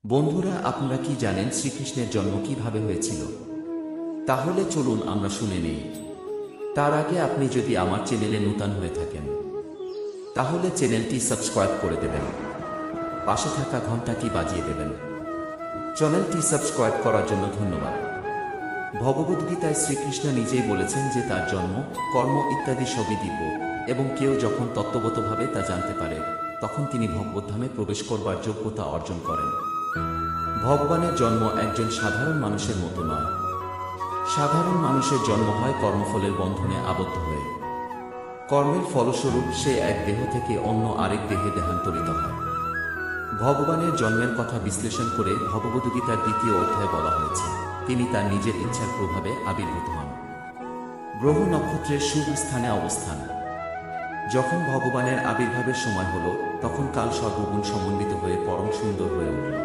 বন্ধুরা, আপনারা কি জানেন শ্রীকৃষ্ণের জন্ম কিভাবে হয়েছিল? তাহলে চলুন আমরা শুনে নেই। তার আগে আপনি যদি আমার চ্যানেলে নতুন হয়ে থাকেন তাহলে চ্যানেলটি সাবস্ক্রাইব করে দেবেন, পাশে থাকা ঘন্টাটি বাজিয়ে দেবেন। চ্যানেলটি সাবস্ক্রাইব করার জন্য ধন্যবাদ। ভগবদ্গীতায় শ্রীকৃষ্ণ নিজেই বলেছেন যে তার জন্ম, কর্ম ইত্যাদি সবই দিব্য, এবং কেউ যখন তত্ত্বগতভাবে তা জানতে পারে তখন তিনি ভগবদ্ধামে প্রবেশ করবার যোগ্যতা অর্জন করেন। ভগবানের জন্ম একজন সাধারণ মানুষের মতো নয়। সাধারণ মানুষের জন্ম হয় কর্মফলের বন্ধনে আবদ্ধ হয়ে। কর্মের ফলস্বরূপ সে এক দেহ থেকে অন্য আরেক দেহে দেহান্তরিত হয়। ভগবানের জন্মের কথা বিশ্লেষণ করে ভগবদ্গীতার দ্বিতীয় অধ্যায়ে বলা হয়েছে তিনি তার নিজের ইচ্ছার প্রভাবে আবির্ভূত হন। গ্রহ নক্ষত্রের শুভ স্থানে অবস্থান। যখন ভগবানের আবির্ভাবের সময় হল তখন কাল সর্বগুণ সমন্বিত হয়ে পরম সুন্দর হয়ে উঠল।